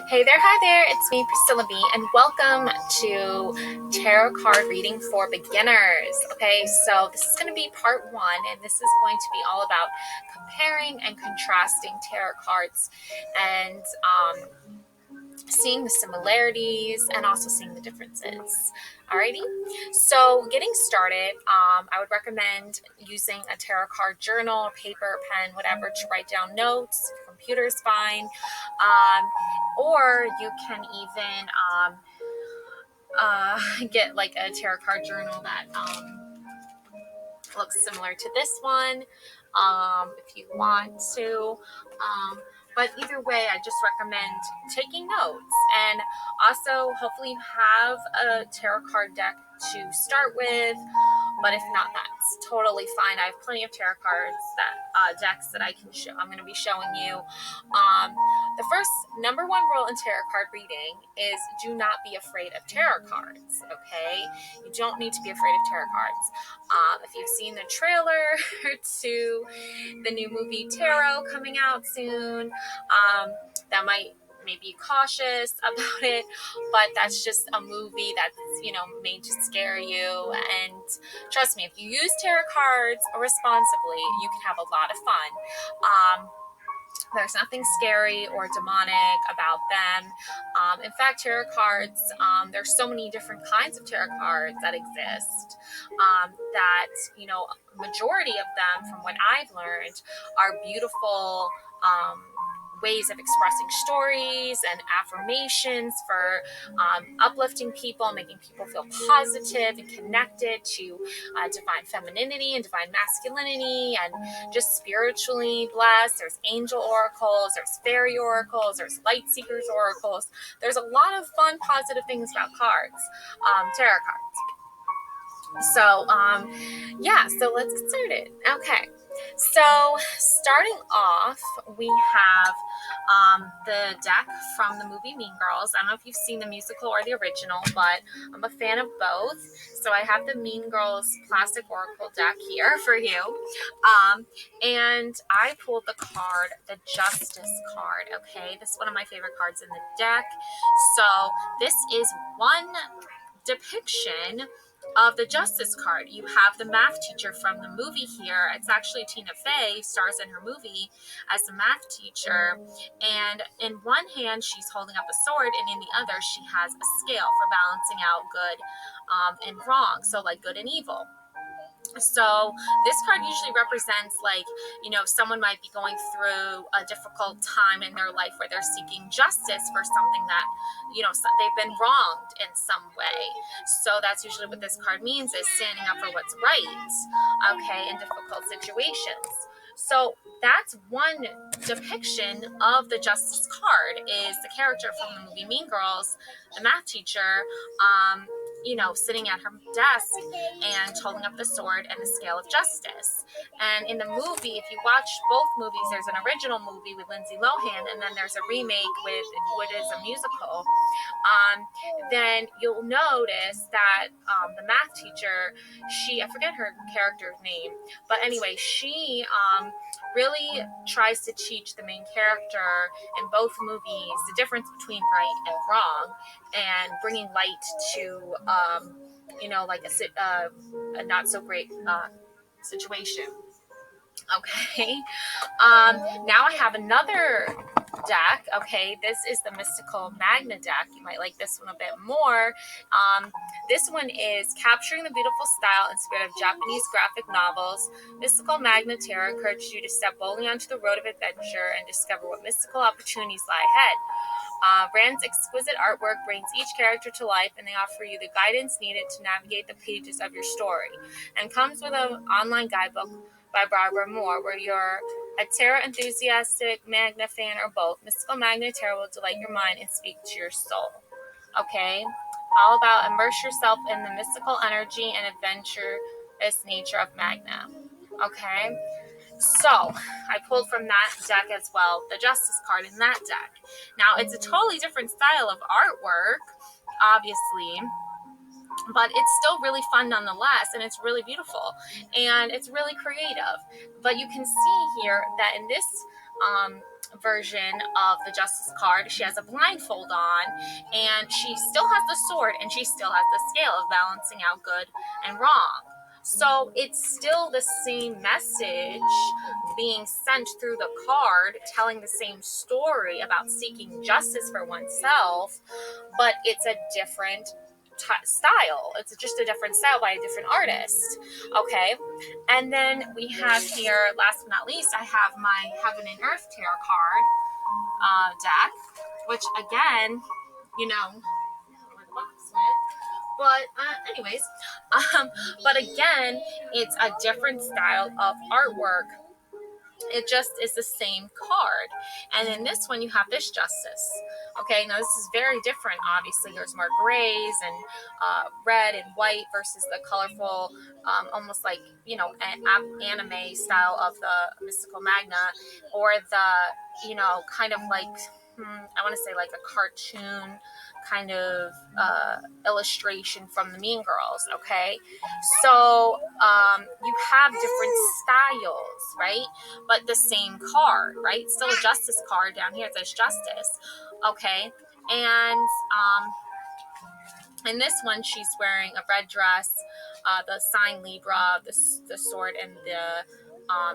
Hey there, hi there, it's me, Priscilla B, and welcome to Tarot Card Reading for Beginners. Okay, so this is going to be part one, and this is going to be all about comparing and contrasting tarot cards and seeing the similarities and also seeing the differences. Alrighty, so getting started, I would recommend using a tarot card journal, paper, pen, whatever, to write down notes. Your computer is fine, or you can even get like a tarot card journal that looks similar to this one, if you want to. But either way, I just recommend taking notes. And also, hopefully you have a tarot card deck to start with. But if not, that's totally fine. I have plenty of tarot cards decks that I can show. I'm going to be showing you. The first number one rule in tarot card reading is do not be afraid of tarot cards. Okay, you don't need to be afraid of tarot cards. If you've seen the trailer to the new movie Tarot coming out soon, that might make you cautious about it, but that's just a movie that's, made to scare you. And trust me, if you use tarot cards responsibly, you can have a lot of fun. There's nothing scary or demonic about them. In fact, tarot cards, there's so many different kinds of tarot cards that exist that, majority of them, from what I've learned, are beautiful ways of expressing stories and affirmations for uplifting people, making people feel positive and connected to divine femininity and divine masculinity, and just spiritually blessed. There's angel oracles, there's fairy oracles, there's light seekers oracles. There's a lot of fun, positive things about cards, tarot cards. So, so let's get started. Okay. So starting off, we have the deck from the movie Mean Girls. I don't know if you've seen the musical or the original, but I'm a fan of both. So I have the Mean Girls plastic oracle deck here for you. And I pulled the card, the Justice card. Okay, this is one of my favorite cards in the deck. So this is one depiction of the Justice card. You have the math teacher from the movie here. It's actually Tina Fey stars in her movie as the math teacher, and in one hand she's holding up a sword, and in the other she has a scale for balancing out good and wrong, so like good and evil. So this card usually represents, like, someone might be going through a difficult time in their life where they're seeking justice for something that, they've been wronged in some way. So that's usually what this card means, is standing up for what's right, okay, in difficult situations. So that's one depiction of the Justice card, is the character from the movie Mean Girls, the math teacher, sitting at her desk and holding up the sword and the scale of justice. And in the movie, if you watch both movies, there's an original movie with Lindsay Lohan, and then there's a remake with what is a musical. Then you'll notice that the math teacher, I forget her character's name, but anyway, she really tries to teach the main character in both movies the difference between right and wrong, and bringing light to like a not so great situation. Okay. Now I have another deck. Okay, this is the Mystical Magna deck. You might like this one a bit more. This one is capturing the beautiful style and spirit of Japanese graphic novels. Mystical Magna Tarot encourages you to step boldly onto the road of adventure and discover what mystical opportunities lie ahead. Rand's exquisite artwork brings each character to life, and they offer you the guidance needed to navigate the pages of your story. And comes with an online guidebook by Barbara Moore, where you're a tarot enthusiastic, Magna fan, or both. Mystical Magna Tarot will delight your mind and speak to your soul. Okay? All about immerse yourself in the mystical energy and adventurous nature of Magna. Okay? So, I pulled from that deck as well, the Justice card in that deck. Now, it's a totally different style of artwork, obviously, but it's still really fun nonetheless, and it's really beautiful, and it's really creative. But you can see here that in this version of the Justice card, she has a blindfold on, and she still has the sword, and she still has the scale of balancing out good and wrong. So it's still the same message being sent through the card, telling the same story about seeking justice for oneself, but it's a different style. It's just a different style by a different artist. Okay. And then we have here, last but not least, I have my Heaven and Earth Tarot card deck, which again, you know, where the box went. But anyways, but again, it's a different style of artwork. It just is the same card. And in this one, you have this Justice. Okay, now this is very different. Obviously, there's more grays and red and white versus the colorful, almost like, you know, anime style of the Mystical Magna, or the, you know, kind of like, I want to say like a cartoon kind of illustration from the Mean Girls. Okay, so you have different styles, right? But the same card, right? Still a Justice card down here. It says Justice. Okay, and in this one, she's wearing a red dress, the sign Libra, the sword, and the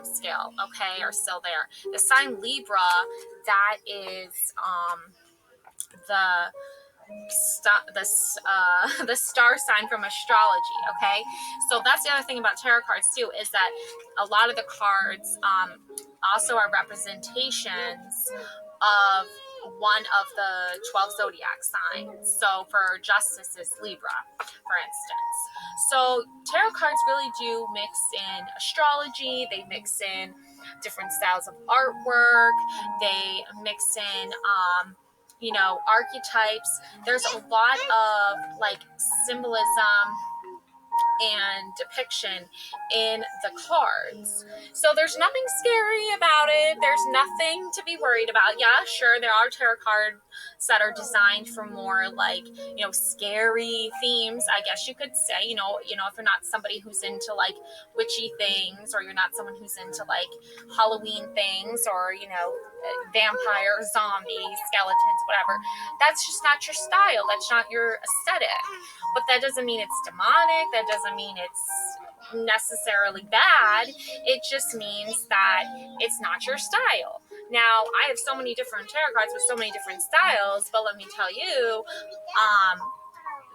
scale, okay, are still there. The sign Libra, that is the the star sign from astrology. Okay, so that's the other thing about tarot cards too, is that a lot of the cards also are representations of one of the 12 zodiac signs. So for Justice is Libra, for instance. So tarot cards really do mix in astrology. They mix in different styles of artwork. They mix in you know, archetypes. There's a lot of like symbolism and depiction in the cards. So there's nothing scary about it. There's nothing to be worried about. Yeah, sure, there are tarot cards that are designed for more like, you know, scary themes, I guess you could say. You know, if you're not somebody who's into like witchy things, or you're not someone who's into like Halloween things, or, you know, vampires, zombies, skeletons, whatever. That's just not your style. That's not your aesthetic. But that doesn't mean it's demonic. That doesn't mean it's necessarily bad. It just means that it's not your style. Now, I have so many different tarot cards with so many different styles, but let me tell you,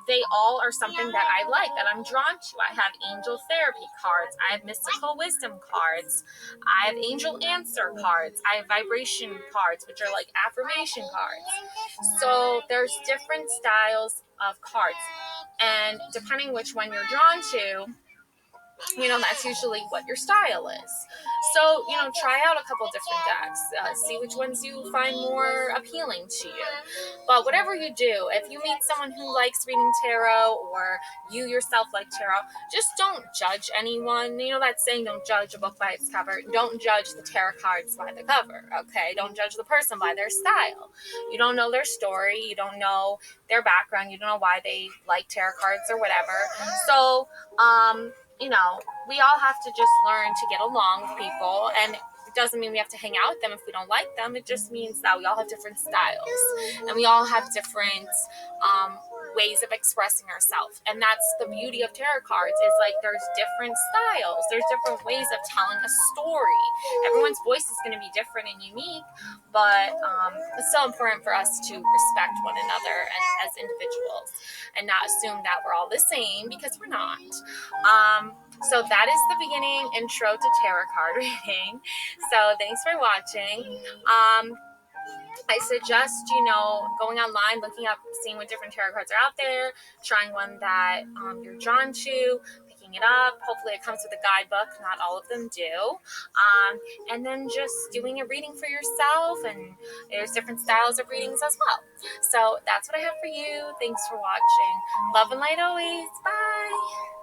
they all are something that I like, that I'm drawn to. I have angel therapy cards. I have mystical wisdom cards. I have angel answer cards. I have vibration cards, which are like affirmation cards. So there's different styles of cards. And depending which one you're drawn to, you know, that's usually what your style is. So, you know, try out a couple different decks. See which ones you find more appealing to you. But whatever you do, if you meet someone who likes reading tarot, or you yourself like tarot, just don't judge anyone. You know that saying, don't judge a book by its cover. Don't judge the tarot cards by the cover, okay? Don't judge the person by their style. You don't know their story. You don't know their background. You don't know why they like tarot cards or whatever. So, you know, we all have to just learn to get along with people, and it doesn't mean we have to hang out with them if we don't like them. It just means that we all have different styles, and we all have different ways of expressing ourselves. And that's the beauty of tarot cards, is like there's different styles, there's different ways of telling a story. Everyone's voice is going to be different and unique, but it's so important for us to respect one another and as individuals, and not assume that we're all the same, because we're not. So that is the beginning intro to tarot card reading. So thanks for watching. I suggest, you know, going online, looking up, seeing what different tarot cards are out there, trying one that you're drawn to, picking it up. Hopefully it comes with a guidebook. Not all of them do. And then just doing a reading for yourself, and there's different styles of readings as well. So that's what I have for you. Thanks for watching. Love and light always. Bye.